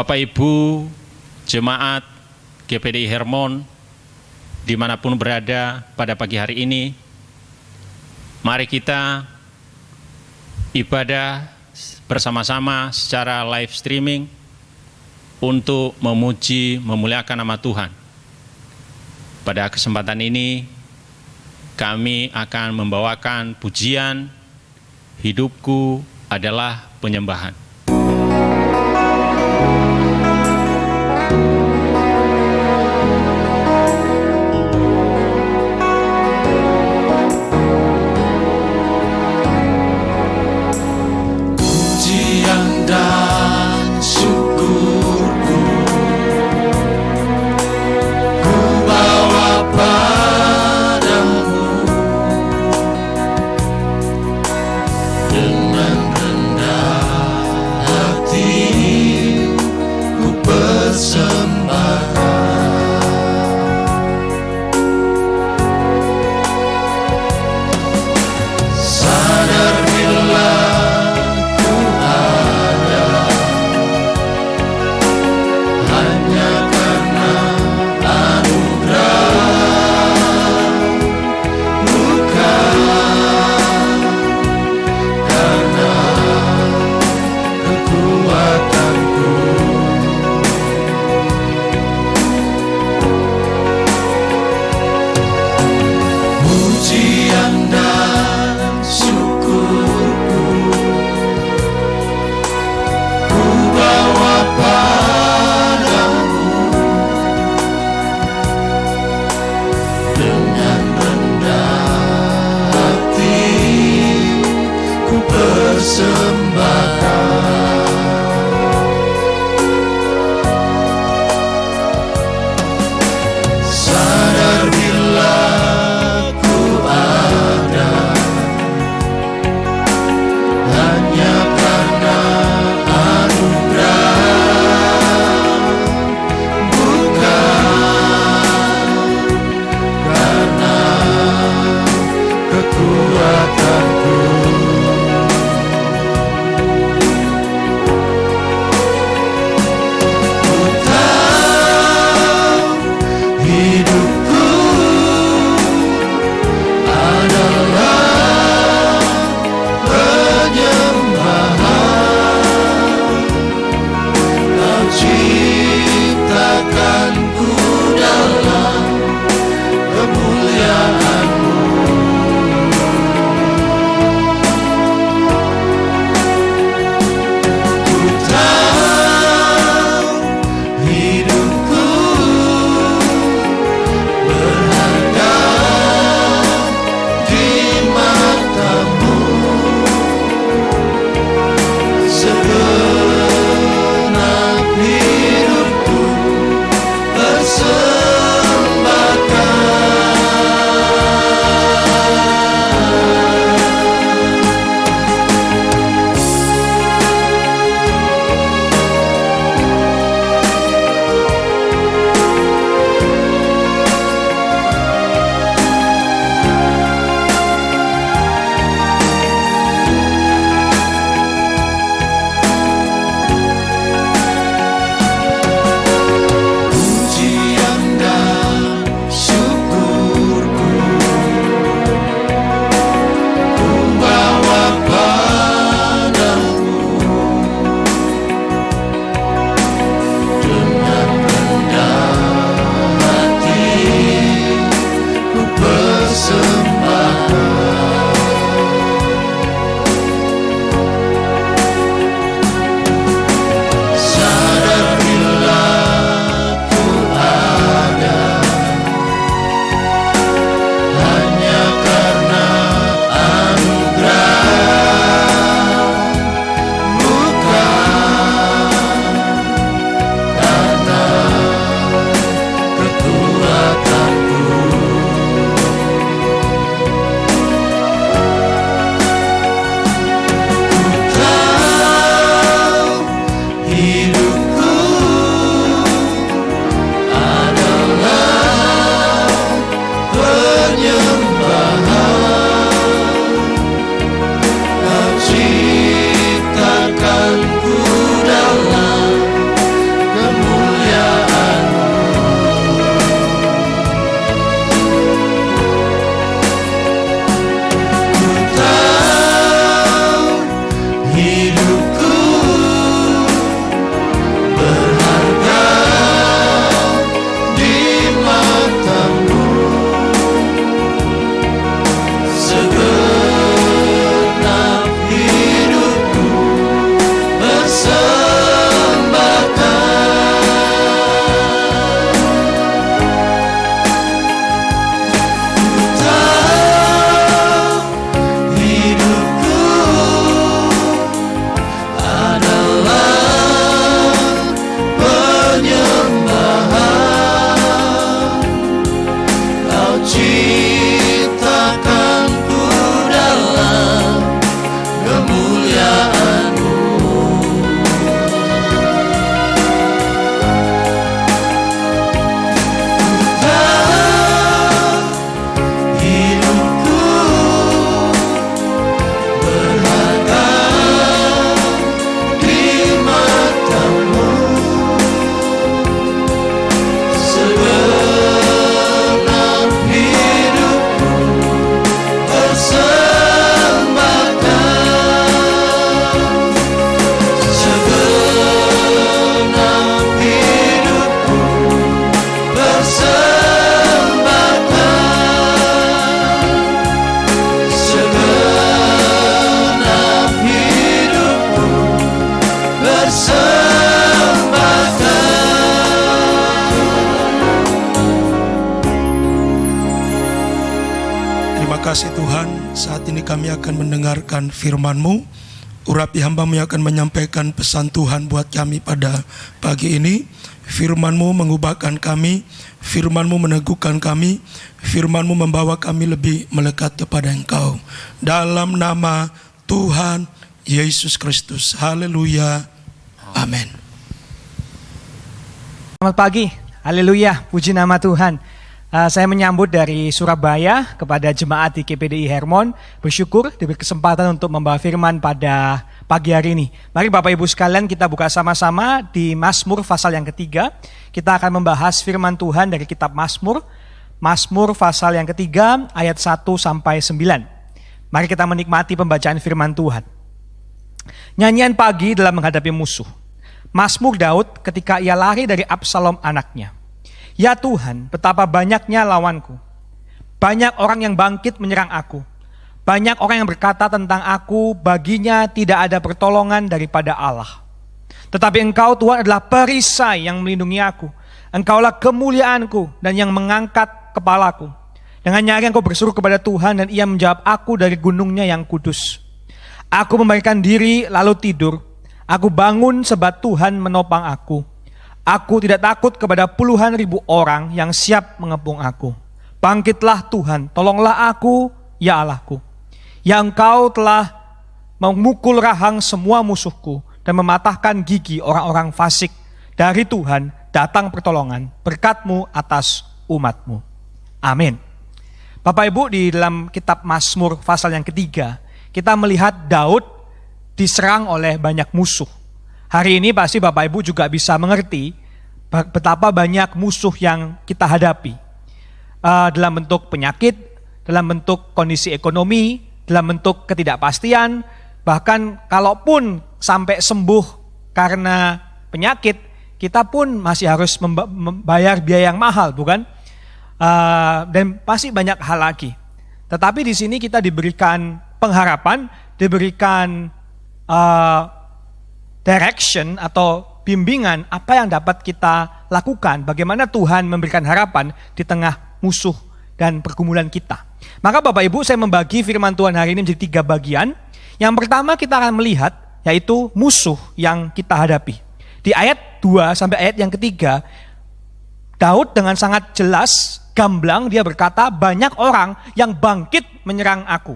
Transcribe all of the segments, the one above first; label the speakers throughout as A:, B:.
A: Bapak Ibu, jemaat GPDI Hermon, dimanapun berada pada pagi hari ini, mari kita ibadah bersama-sama secara live streaming untuk memuji, memuliakan nama Tuhan. Pada kesempatan ini, kami akan membawakan pujian "Hidupku Adalah Penyembahan".
B: Pujian dan syukurku ku bawa padamu, dengan rendah hati ku persembahkan. Sadar bila ku ada hanya karena anugerah, bukan karena kekuatanku. Pujian dan syukurku ku bawa padamu, dengan rendah hati ku persembahkan. Sadar bila ku ada hanya karena anugerah, bukan karena kekuatanku. Ku tahu hidupku adalah penyembahan. Kau ciptakanku dalam kemuliaan-Mu. Ku tahu hidupku berharga di mata-Mu. Segenap hidupku pujian dan syukurku ku bawa padamu, dengan rendah hati ku persembahkan. Sadar bila ku ada hanya karena anugerah, bukan karena kekuatanku. Ku tahu hidupku adalah penyembahan. Kau ciptakanku dalam
C: kasih Tuhan, saat ini kami akan mendengarkan firman-Mu. Urapi hamba-Mu yang akan menyampaikan pesan Tuhan buat kami pada pagi ini. Firman-Mu mengubahkan kami, firman-Mu meneguhkan kami, firman-Mu membawa kami lebih melekat kepada Engkau. Dalam nama Tuhan Yesus Kristus. Haleluya. Amin.
D: Selamat pagi, haleluya, puji nama Tuhan. Saya menyambut dari Surabaya kepada jemaat di KPDI Hermon. Bersyukur diberi kesempatan untuk membawa firman pada pagi hari ini. Mari Bapak Ibu sekalian kita buka sama-sama di Mazmur pasal yang ketiga. Kita akan membahas firman Tuhan dari kitab Mazmur. Mazmur pasal yang ketiga ayat 1 sampai 9. Mari kita menikmati pembacaan firman Tuhan. Nyanyian pagi dalam menghadapi musuh. Mazmur Daud ketika ia lari dari Absalom anaknya. Ya Tuhan, betapa banyaknya lawanku. Banyak orang yang bangkit menyerang aku. Banyak orang yang berkata tentang aku, baginya tidak ada pertolongan daripada Allah. Tetapi Engkau Tuhan adalah perisai yang melindungi aku. Engkaulah kemuliaanku dan yang mengangkat kepalaku. Dengan nyari Engkau berseru kepada Tuhan dan Ia menjawab aku dari gunungnya yang kudus. Aku membalikkan diri lalu tidur. Aku bangun sebab Tuhan menopang aku. Aku tidak takut kepada puluhan ribu orang yang siap mengepung aku. Bangkitlah Tuhan, tolonglah aku, ya Allahku. Ya Engkau telah memukul rahang semua musuhku dan mematahkan gigi orang-orang fasik. Dari Tuhan datang pertolongan, berkat-Mu atas umat-Mu. Amin. Bapak Ibu, di dalam kitab Mazmur pasal yang ketiga, kita melihat Daud diserang oleh banyak musuh. Hari ini pasti Bapak Ibu juga bisa mengerti betapa banyak musuh yang kita hadapi. Dalam bentuk penyakit, dalam bentuk kondisi ekonomi, dalam bentuk ketidakpastian, bahkan kalaupun sampai sembuh karena penyakit, kita pun masih harus membayar biaya yang mahal, bukan? Dan pasti banyak hal lagi. Tetapi di sini kita diberikan pengharapan, diberikan direction atau bimbingan apa yang dapat kita lakukan, bagaimana Tuhan memberikan harapan di tengah musuh dan pergumulan kita. Maka Bapak Ibu, saya membagi firman Tuhan hari ini menjadi 3 bagian. Yang pertama kita akan melihat yaitu musuh yang kita hadapi. Di ayat 2 sampai ayat yang ketiga, Daud dengan sangat jelas, gamblang dia berkata, banyak orang yang bangkit menyerang aku.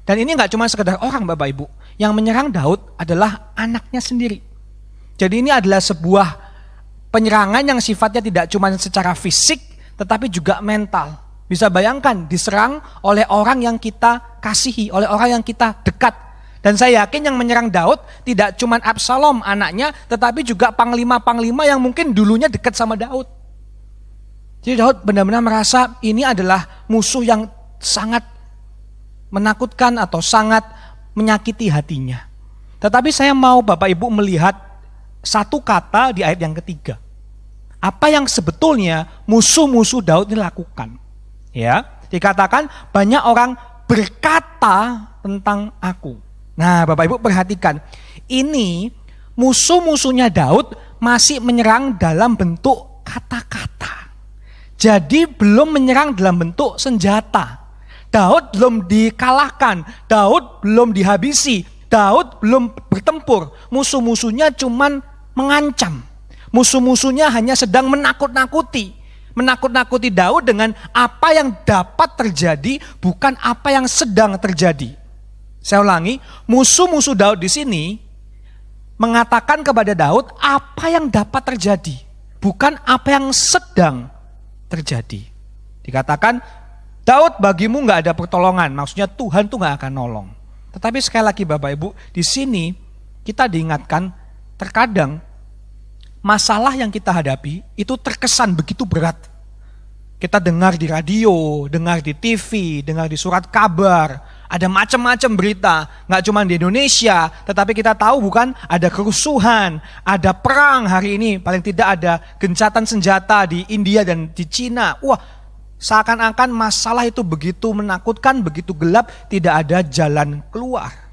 D: Dan ini gak cuma sekedar orang Bapak Ibu. Yang menyerang Daud adalah anaknya sendiri. Jadi ini adalah sebuah penyerangan yang sifatnya tidak cuma secara fisik, tetapi juga mental. Bisa bayangkan diserang oleh orang yang kita kasihi, oleh orang yang kita dekat. Dan saya yakin yang menyerang Daud tidak cuma Absalom anaknya, tetapi juga panglima-panglima yang mungkin dulunya dekat sama Daud. Jadi Daud benar-benar merasa ini adalah musuh yang sangat menakutkan atau sangat menyakiti hatinya. Tetapi saya mau Bapak Ibu melihat satu kata di ayat yang ketiga. Apa yang sebetulnya musuh-musuh Daud ini lakukan? Ya, dikatakan banyak orang berkata tentang aku. Nah, Bapak Ibu perhatikan, ini musuh-musuhnya Daud masih menyerang dalam bentuk kata-kata. Jadi belum menyerang dalam bentuk senjata. Daud belum dikalahkan, Daud belum dihabisi, Daud belum bertempur. Musuh-musuhnya cuman mengancam. Musuh-musuhnya hanya sedang menakut-nakuti Daud dengan apa yang dapat terjadi, bukan apa yang sedang terjadi. Saya ulangi, musuh-musuh Daud di sini mengatakan kepada Daud apa yang dapat terjadi, bukan apa yang sedang terjadi. Dikatakan, Daud bagimu gak ada pertolongan, maksudnya Tuhan tuh gak akan nolong. Tetapi sekali lagi Bapak Ibu, di sini kita diingatkan terkadang masalah yang kita hadapi itu terkesan begitu berat. Kita dengar di radio, dengar di TV, dengar di surat kabar, ada macam-macam berita, gak cuma di Indonesia, tetapi kita tahu bukan ada kerusuhan, ada perang hari ini, paling tidak ada gencatan senjata di India dan di Cina. Wah, seakan-akan masalah itu begitu menakutkan, begitu gelap, tidak ada jalan keluar.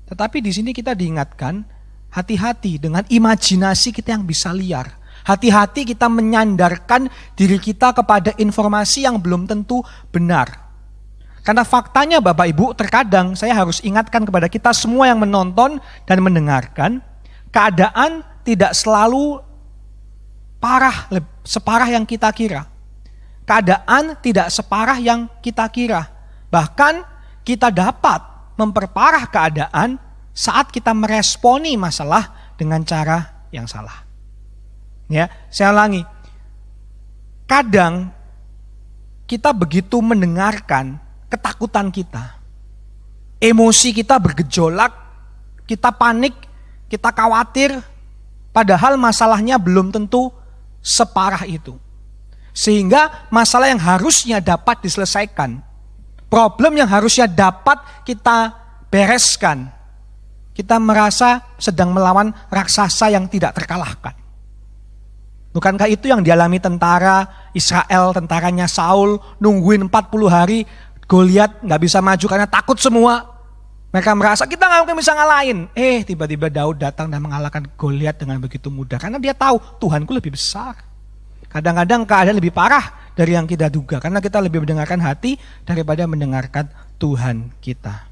D: Tetapi di sini kita diingatkan, hati-hati dengan imajinasi kita yang bisa liar. Hati-hati kita menyandarkan diri kita kepada informasi yang belum tentu benar. Karena faktanya Bapak Ibu, terkadang saya harus ingatkan kepada kita semua yang menonton dan mendengarkan, keadaan tidak selalu separah yang kita kira. Keadaan tidak separah yang kita kira. Bahkan kita dapat memperparah keadaan saat kita meresponi masalah dengan cara yang salah. Ya, saya ulangi. Kadang kita begitu mendengarkan ketakutan kita, emosi kita bergejolak, kita panik, kita khawatir, padahal masalahnya belum tentu separah itu. Sehingga masalah yang harusnya dapat diselesaikan, problem yang harusnya dapat kita bereskan, kita merasa sedang melawan raksasa yang tidak terkalahkan. Bukankah itu yang dialami tentara Israel, tentaranya Saul, nungguin 40 hari, Goliat gak bisa maju karena takut semua. Mereka merasa kita gak mungkin bisa ngalahin. Tiba-tiba Daud datang dan mengalahkan Goliat dengan begitu mudah. Karena dia tahu Tuhanku lebih besar. Kadang-kadang keadaan lebih parah dari yang kita duga. Karena kita lebih mendengarkan hati daripada mendengarkan Tuhan kita.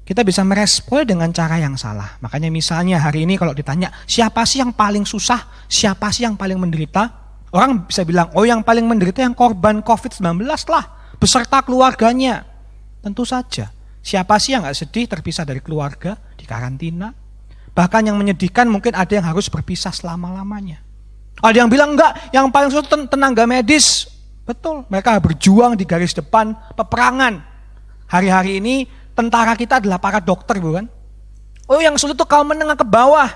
D: Kita bisa merespon dengan cara yang salah. Makanya misalnya hari ini kalau ditanya, siapa sih yang paling susah? Siapa sih yang paling menderita? Orang bisa bilang, yang paling menderita yang korban COVID-19 lah. Beserta keluarganya. Tentu saja. Siapa sih yang gak sedih terpisah dari keluarga, di karantina? Bahkan yang menyedihkan mungkin ada yang harus berpisah selama-lamanya. Ada yang bilang enggak, yang paling susah tenaga medis. Betul, mereka berjuang di garis depan peperangan. Hari-hari ini tentara kita adalah para dokter, bukan? Yang sulit itu kaum menengah ke bawah.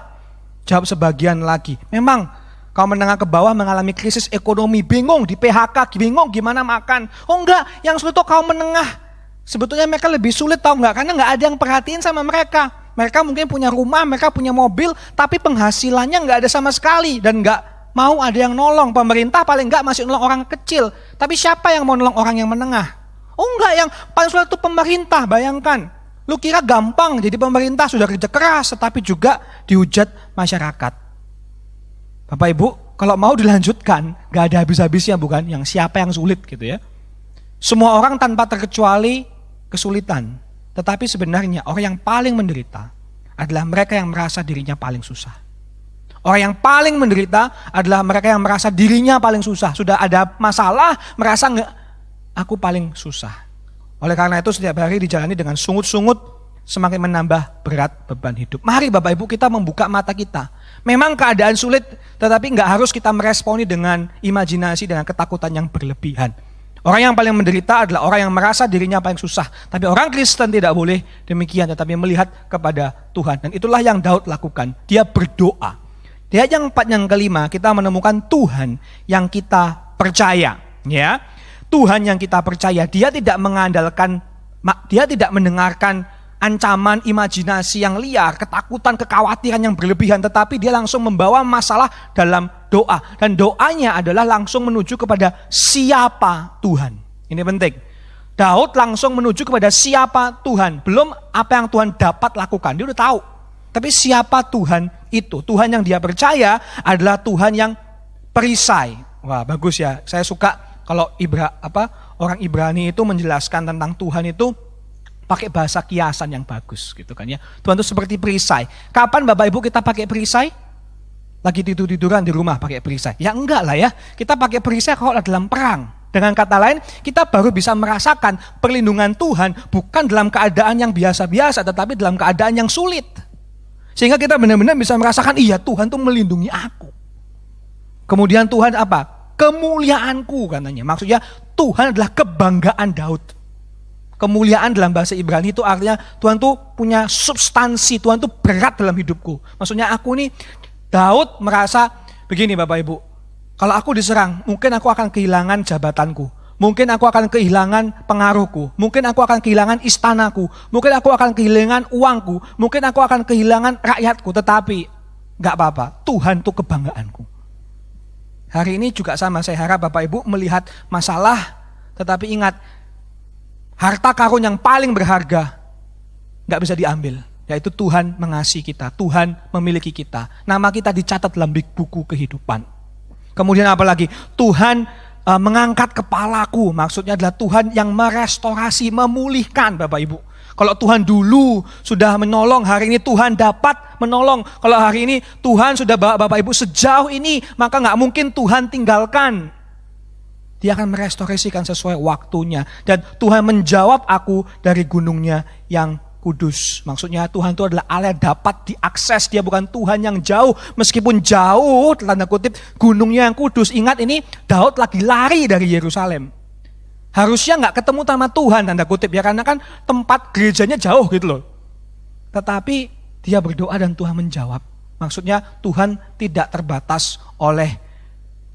D: Jawab sebagian lagi, memang kaum menengah ke bawah mengalami krisis ekonomi, bingung di PHK, bingung gimana makan. Enggak, yang sulit itu kaum menengah. Sebetulnya mereka lebih sulit, tahu enggak? Karena enggak ada yang perhatiin sama mereka. Mereka mungkin punya rumah, mereka punya mobil, tapi penghasilannya enggak ada sama sekali dan enggak mau ada yang nolong. Pemerintah paling enggak masih nolong orang kecil. Tapi siapa yang mau nolong orang yang menengah? Enggak, yang paling sulit itu pemerintah. Bayangkan, lu kira gampang jadi pemerintah, sudah kerja keras tetapi juga dihujat masyarakat. Bapak Ibu, kalau mau dilanjutkan gak ada habis-habisnya, bukan? Yang siapa yang sulit gitu ya. Semua orang tanpa terkecuali kesulitan. Tetapi sebenarnya orang yang paling menderita adalah mereka yang merasa dirinya paling susah. Orang yang paling menderita adalah mereka yang merasa dirinya paling susah. Sudah ada masalah, merasa aku paling susah. Oleh karena itu setiap hari dijalani dengan sungut-sungut, semakin menambah berat beban hidup. Mari Bapak Ibu kita membuka mata kita. Memang keadaan sulit, tetapi gak harus kita meresponi dengan imajinasi, dengan ketakutan yang berlebihan. Orang yang paling menderita adalah orang yang merasa dirinya paling susah. Tapi orang Kristen tidak boleh demikian, tetapi melihat kepada Tuhan. Dan itulah yang Daud lakukan. Dia berdoa. Di ayat yang 4 yang kelima kita menemukan Tuhan yang kita percaya, ya. Tuhan yang kita percaya, dia tidak mengandalkan, dia tidak mendengarkan ancaman, imajinasi yang liar, ketakutan, kekhawatiran yang berlebihan, tetapi dia langsung membawa masalah dalam doa. Dan doanya adalah langsung menuju kepada siapa Tuhan. Ini penting. Daud langsung menuju kepada siapa Tuhan. Belum apa yang Tuhan dapat lakukan, dia udah tahu. Tapi siapa Tuhan itu? Tuhan yang dia percaya adalah Tuhan yang perisai. Wah, bagus ya. Saya suka kalau orang Ibrani itu menjelaskan tentang Tuhan itu pakai bahasa kiasan yang bagus gitu kan ya. Tuhan itu seperti perisai. Kapan Bapak Ibu kita pakai perisai? Lagi tidur-tiduran di rumah pakai perisai? Ya enggak lah ya. Kita pakai perisai kalau dalam perang. Dengan kata lain, kita baru bisa merasakan perlindungan Tuhan bukan dalam keadaan yang biasa-biasa, tetapi dalam keadaan yang sulit. Sehingga kita benar-benar bisa merasakan, iya Tuhan tuh melindungi aku. Kemudian Tuhan apa? Kemuliaanku katanya. Maksudnya Tuhan adalah kebanggaan Daud. Kemuliaan dalam bahasa Ibrani itu artinya Tuhan tuh punya substansi, Tuhan tuh berat dalam hidupku. Maksudnya aku nih, Daud merasa begini Bapak Ibu. Kalau aku diserang, mungkin aku akan kehilangan jabatanku. Mungkin aku akan kehilangan pengaruhku. Mungkin aku akan kehilangan istanaku. Mungkin aku akan kehilangan uangku. Mungkin aku akan kehilangan rakyatku. Tetapi gak apa-apa. Tuhan itu kebanggaanku. Hari ini juga sama. Saya harap Bapak Ibu melihat masalah. Tetapi ingat. Harta karun yang paling berharga gak bisa diambil. Yaitu Tuhan mengasihi kita. Tuhan memiliki kita. Nama kita dicatat dalam buku kehidupan. Kemudian apa lagi? Tuhan mengangkat kepalaku. Maksudnya adalah Tuhan yang merestorasi, memulihkan Bapak Ibu. Kalau Tuhan dulu sudah menolong, hari ini Tuhan dapat menolong. Kalau hari ini Tuhan sudah bawa Bapak Ibu sejauh ini, maka gak mungkin Tuhan tinggalkan. Dia akan merestorasikan sesuai waktunya. Dan Tuhan menjawab aku dari gunungnya yang kudus. Maksudnya Tuhan itu adalah Allah yang dapat diakses. Dia bukan Tuhan yang jauh. Meskipun jauh, tanda kutip, gunungnya yang kudus. Ingat ini, Daud lagi lari dari Yerusalem. Harusnya gak ketemu sama Tuhan, tanda kutip ya. Karena kan tempat gerejanya jauh gitu loh. Tetapi dia berdoa dan Tuhan menjawab. Maksudnya Tuhan tidak terbatas oleh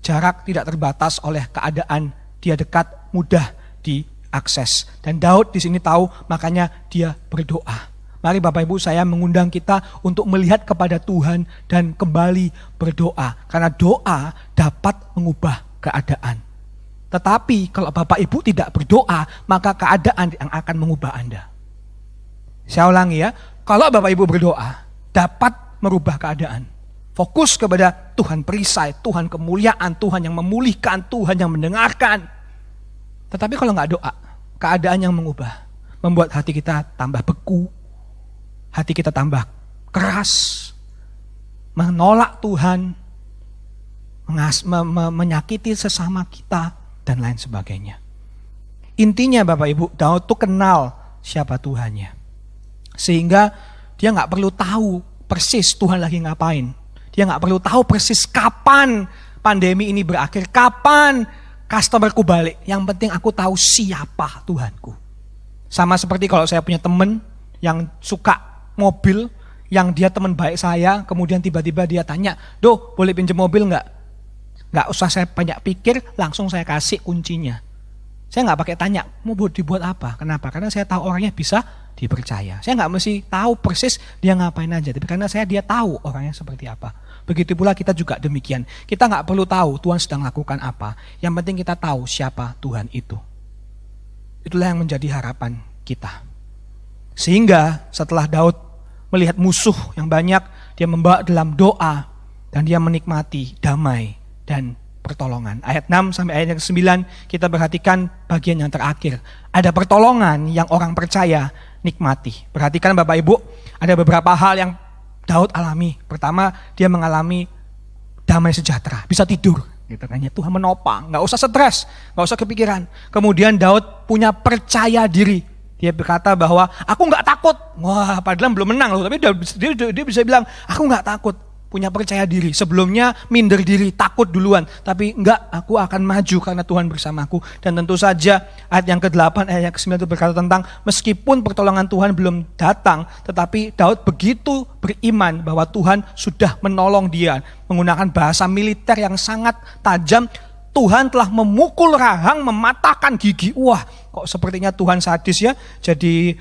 D: jarak, tidak terbatas oleh keadaan. Dia dekat, mudah diakses. Dan Daud di sini tahu, makanya dia berdoa. Mari Bapak Ibu, saya mengundang kita untuk melihat kepada Tuhan dan kembali berdoa. Karena doa dapat mengubah keadaan. Tetapi kalau Bapak Ibu tidak berdoa, maka keadaan yang akan mengubah Anda. Saya ulangi ya, kalau Bapak Ibu berdoa, dapat merubah keadaan. Fokus kepada Tuhan perisai, Tuhan kemuliaan, Tuhan yang memulihkan, Tuhan yang mendengarkan. Tetapi kalau nggak doa, keadaan yang mengubah, membuat hati kita tambah beku, hati kita tambah keras, menolak Tuhan, menyakiti sesama kita, dan lain sebagainya. Intinya Bapak Ibu, Daud tuh kenal siapa Tuhannya. Sehingga dia nggak perlu tahu persis Tuhan lagi ngapain. Dia nggak perlu tahu persis kapan pandemi ini berakhir, kapan customerku balik. Yang penting aku tahu siapa Tuhanku. Sama seperti kalau saya punya teman yang suka mobil, yang dia teman baik saya, kemudian tiba-tiba dia tanya, "Do, boleh pinjam mobil nggak?" Nggak usah saya banyak pikir, langsung saya kasih kuncinya. Saya nggak pakai tanya, mau dibuat apa? Kenapa? Karena saya tahu orangnya bisa dipercaya. Saya nggak mesti tahu persis dia ngapain aja, tapi karena dia tahu orangnya seperti apa. Begitu pula kita juga demikian. Kita nggak perlu tahu Tuhan sedang lakukan apa. Yang penting kita tahu siapa Tuhan itu. Itulah yang menjadi harapan kita. Sehingga setelah Daud melihat musuh yang banyak, dia membawa dalam doa dan dia menikmati damai dan pertolongan. Ayat 6 sampai ayat yang 9 kita perhatikan bagian yang terakhir. Ada pertolongan yang orang percaya nikmati. Perhatikan Bapak Ibu, ada beberapa hal yang Daud alami. Pertama, dia mengalami damai sejahtera, bisa tidur. Gitu kan, ya, Tuhan menopang, nggak usah stres, nggak usah kepikiran. Kemudian Daud punya percaya diri. Dia berkata bahwa aku nggak takut. Wah, padahal belum menang loh, tapi dia bisa bilang aku nggak takut. Punya percaya diri. Sebelumnya minder diri, takut duluan. Tapi enggak, aku akan maju karena Tuhan bersamaku. Dan tentu saja ayat yang ke-8, ayat yang ke-9 itu berkata tentang meskipun pertolongan Tuhan belum datang, tetapi Daud begitu beriman bahwa Tuhan sudah menolong dia. Menggunakan bahasa militer yang sangat tajam. Tuhan telah memukul rahang, mematahkan gigi. Wah, kok sepertinya Tuhan sadis ya. Jadi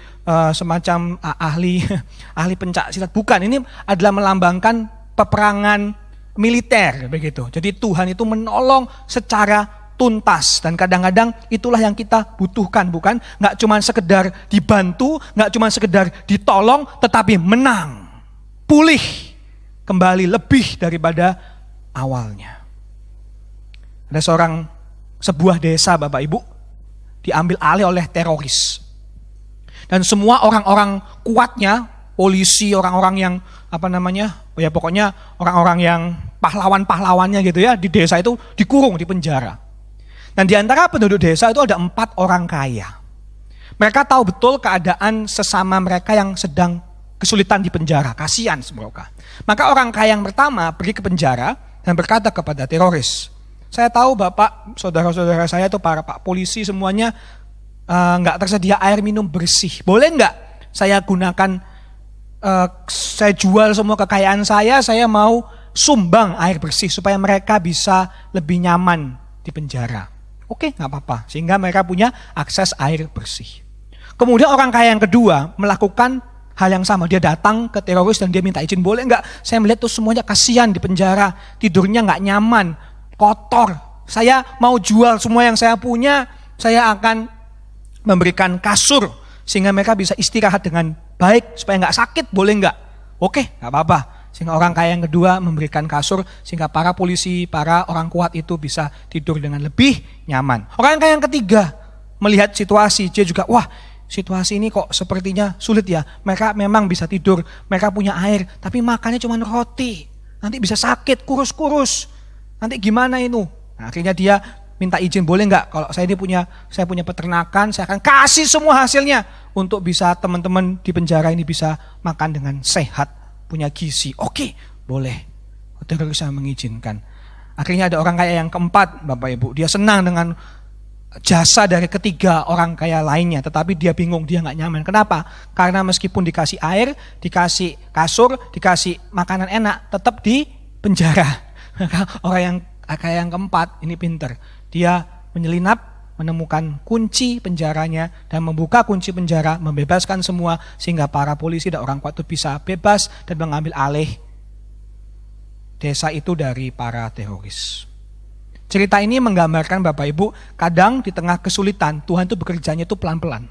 D: semacam ahli pencak silat. Bukan, ini adalah melambangkan peperangan militer begitu. Jadi Tuhan itu menolong secara tuntas dan kadang-kadang itulah yang kita butuhkan, bukan? Nggak cuma sekedar dibantu, nggak cuma sekedar ditolong, tetapi menang, pulih kembali lebih daripada awalnya. Ada sebuah desa Bapak Ibu diambil alih oleh teroris dan semua orang-orang kuatnya, polisi, orang-orang yang ya pokoknya orang-orang yang pahlawan-pahlawannya gitu ya, di desa itu dikurung, di penjara. Dan di antara penduduk desa itu ada 4 orang kaya. Mereka tahu betul keadaan sesama mereka yang sedang kesulitan di penjara, kasihan mereka. Maka orang kaya yang pertama pergi ke penjara dan berkata kepada teroris, "Saya tahu Bapak, saudara-saudara saya itu para Pak polisi semuanya nggak tersedia air minum bersih. Boleh nggak saya gunakan saya jual semua kekayaan saya mau sumbang air bersih supaya mereka bisa lebih nyaman di penjara." Oke, gak apa-apa. Sehingga mereka punya akses air bersih. Kemudian orang kaya yang kedua melakukan hal yang sama. Dia datang ke teroris dan dia minta izin, boleh gak saya melihat tuh semuanya kasihan di penjara, tidurnya gak nyaman, kotor. Saya mau jual semua yang saya punya, saya akan memberikan kasur sehingga mereka bisa istirahat dengan baik supaya nggak sakit, boleh nggak? Oke, nggak apa-apa. Sehingga orang kaya yang kedua memberikan kasur sehingga para polisi, para orang kuat itu bisa tidur dengan lebih nyaman. Orang kaya yang ketiga melihat situasi, dia juga wah situasi ini kok sepertinya sulit ya. Mereka memang bisa tidur, mereka punya air, tapi makannya cuma roti. Nanti bisa sakit, kurus-kurus. Nanti gimana itu? Nah, akhirnya dia minta izin, boleh nggak kalau saya punya peternakan, saya akan kasih semua hasilnya untuk bisa teman-teman di penjara ini bisa makan dengan sehat. Punya gizi, oke, boleh. Otoritas mengizinkan. Akhirnya ada orang kaya yang keempat, Bapak Ibu. Dia senang dengan jasa dari ketiga orang kaya lainnya, tetapi dia bingung, dia nggak nyaman. Kenapa? Karena meskipun dikasih air, dikasih kasur, dikasih makanan enak, tetap di penjara. Orang yang kaya yang keempat ini pinter. Dia menyelinap, menemukan kunci penjaranya dan membuka kunci penjara, membebaskan semua sehingga para polisi dan orang kuat itu bisa bebas dan mengambil alih desa itu dari para teroris. Cerita ini menggambarkan Bapak Ibu, kadang di tengah kesulitan Tuhan itu bekerjanya itu pelan-pelan.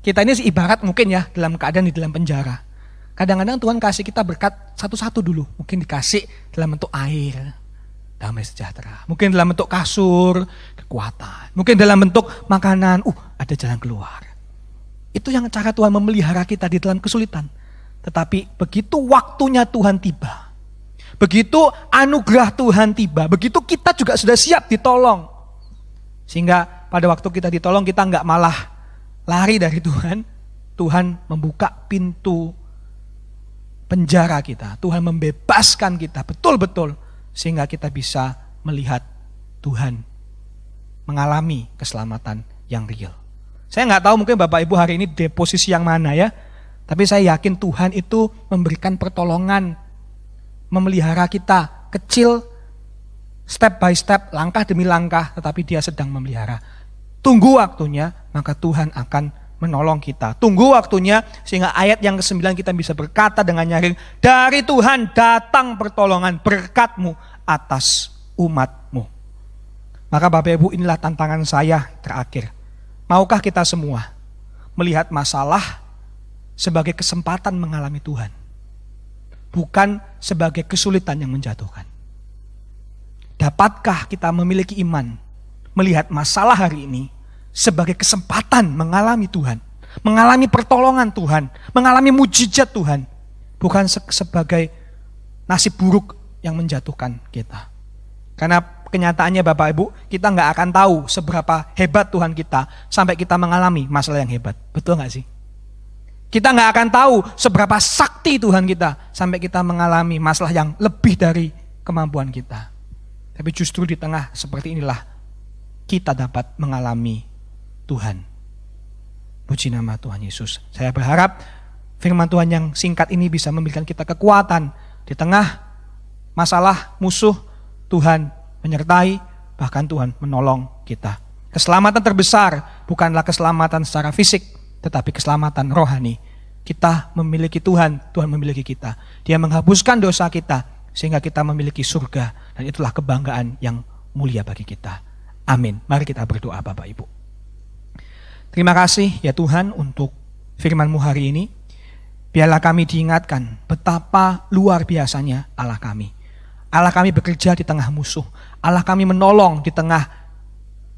D: Kita ini ibarat mungkin ya dalam keadaan di dalam penjara. Kadang-kadang Tuhan kasih kita berkat satu-satu dulu, mungkin dikasih dalam bentuk air, damai sejahtera. Mungkin dalam bentuk kasur, kekuatan. Mungkin dalam bentuk makanan, ada jalan keluar. Itu yang cara Tuhan memelihara kita di dalam kesulitan. Tetapi begitu waktunya Tuhan tiba, begitu anugerah Tuhan tiba, begitu kita juga sudah siap ditolong. Sehingga pada waktu kita ditolong, kita nggak malah lari dari Tuhan. Tuhan membuka pintu penjara kita. Tuhan membebaskan kita, betul-betul. Sehingga kita bisa melihat Tuhan mengalami keselamatan yang real. Saya nggak tahu mungkin Bapak Ibu hari ini di posisi yang mana ya. Tapi saya yakin Tuhan itu memberikan pertolongan, memelihara kita kecil, step by step, langkah demi langkah, tetapi Dia sedang memelihara. Tunggu waktunya, maka Tuhan akan menolong kita. Tunggu waktunya sehingga ayat yang ke-9 kita bisa berkata dengan nyaring, dari Tuhan datang pertolongan berkat-Mu atas umat-Mu. Maka Bapak Ibu, inilah tantangan saya terakhir. Maukah kita semua melihat masalah sebagai kesempatan mengalami Tuhan, bukan sebagai kesulitan yang menjatuhkan? Dapatkah kita memiliki iman melihat masalah hari ini sebagai kesempatan mengalami Tuhan, mengalami pertolongan Tuhan, mengalami mujizat Tuhan, bukan sebagai nasib buruk yang menjatuhkan kita? Karena kenyataannya Bapak Ibu, kita nggak akan tahu seberapa hebat Tuhan kita sampai kita mengalami masalah yang hebat. Betul nggak sih? Kita nggak akan tahu seberapa sakti Tuhan kita sampai kita mengalami masalah yang lebih dari kemampuan kita. Tapi justru di tengah seperti inilah kita dapat mengalami Tuhan. Puji nama Tuhan Yesus. Saya berharap firman Tuhan yang singkat ini bisa memberikan kita kekuatan di tengah masalah musuh. Tuhan menyertai, bahkan Tuhan menolong kita. Keselamatan terbesar bukanlah keselamatan secara fisik, tetapi keselamatan rohani. Kita memiliki Tuhan, Tuhan memiliki kita. Dia menghapuskan dosa kita sehingga kita memiliki surga, dan itulah kebanggaan yang mulia bagi kita. Amin. Mari kita berdoa Bapak Ibu. Terima kasih ya Tuhan untuk firman-Mu hari ini. Biarlah kami diingatkan betapa luar biasanya Allah kami. Allah kami bekerja di tengah musuh. Allah kami menolong di tengah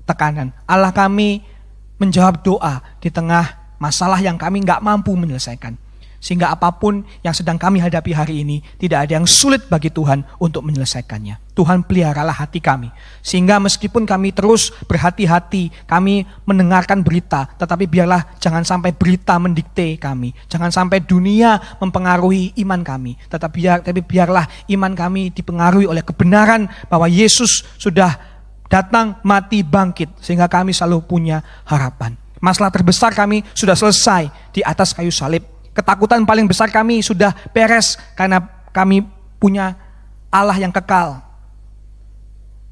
D: tekanan. Allah kami menjawab doa di tengah masalah yang kami gak mampu menyelesaikan. Sehingga apapun yang sedang kami hadapi hari ini, tidak ada yang sulit bagi Tuhan untuk menyelesaikannya. Tuhan peliharalah hati kami. Sehingga meskipun kami terus berhati-hati, kami mendengarkan berita, tetapi biarlah jangan sampai berita mendikte kami. Jangan sampai dunia mempengaruhi iman kami. Tapi biarlah iman kami dipengaruhi oleh kebenaran bahwa Yesus sudah datang, mati, bangkit. Sehingga kami selalu punya harapan. Masalah terbesar kami sudah selesai di atas kayu salib. Ketakutan paling besar kami sudah beres karena kami punya Allah yang kekal.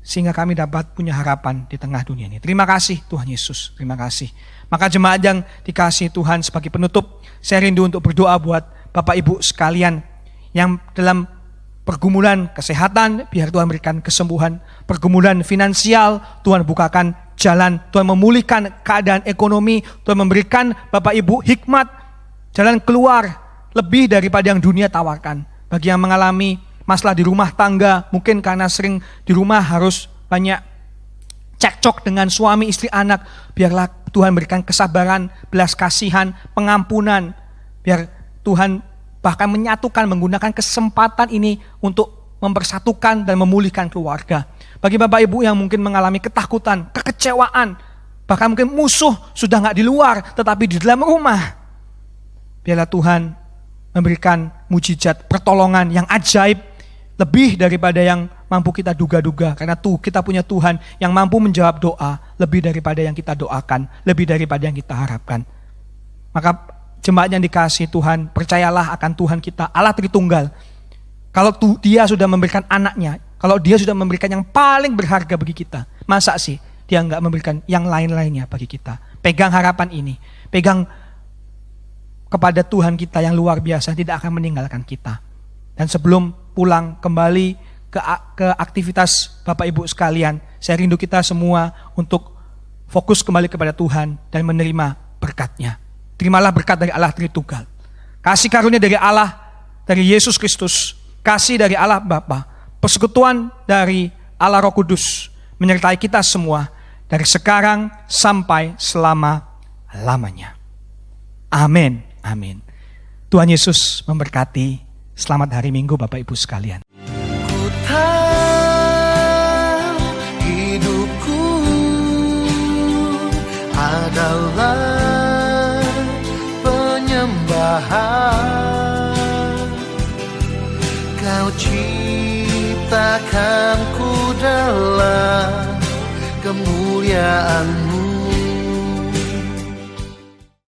D: Sehingga kami dapat punya harapan di tengah dunia ini. Terima kasih Tuhan Yesus, terima kasih. Maka jemaat yang dikasihi Tuhan, sebagai penutup, saya rindu untuk berdoa buat Bapak Ibu sekalian yang dalam pergumulan kesehatan, biar Tuhan berikan kesembuhan. Pergumulan finansial, Tuhan bukakan jalan. Tuhan memulihkan keadaan ekonomi. Tuhan memberikan Bapak Ibu hikmat, jalan keluar lebih daripada yang dunia tawarkan. Bagi yang mengalami masalah di rumah tangga, mungkin karena sering di rumah harus banyak cekcok dengan suami, istri, anak, biarlah Tuhan berikan kesabaran, belas kasihan, pengampunan. Biar Tuhan bahkan menyatukan, menggunakan kesempatan ini untuk mempersatukan dan memulihkan keluarga. Bagi Bapak Ibu yang mungkin mengalami ketakutan, kekecewaan, bahkan mungkin musuh sudah gak di luar, tetapi di dalam rumah, biarlah Tuhan memberikan mujizat, pertolongan yang ajaib, lebih daripada yang mampu kita duga-duga. Karena kita punya Tuhan yang mampu menjawab doa, lebih daripada yang kita doakan, lebih daripada yang kita harapkan. Maka jemaat yang dikasihi Tuhan, percayalah akan Tuhan kita, Allah Tritunggal. Kalau Dia sudah memberikan anaknya, kalau Dia sudah memberikan yang paling berharga bagi kita, masa sih Dia enggak memberikan yang lain-lainnya bagi kita? Pegang harapan ini, pegang kepada Tuhan kita yang luar biasa, tidak akan meninggalkan kita. Dan sebelum pulang kembali ke aktivitas Bapak Ibu sekalian, saya rindu kita semua untuk fokus kembali kepada Tuhan dan menerima berkat-Nya. Terimalah berkat dari Allah Tritunggal. Kasih karunia dari Allah, dari Yesus Kristus, kasih dari Allah Bapa, persekutuan dari Allah Roh Kudus menyertai kita semua dari sekarang sampai selama-lamanya. Amin. Amin. Tuhan Yesus memberkati. Selamat hari Minggu Bapak Ibu sekalian.
B: Ku tahu hidupku adalah penyembahan. Kau ciptakanku dalam kemuliaan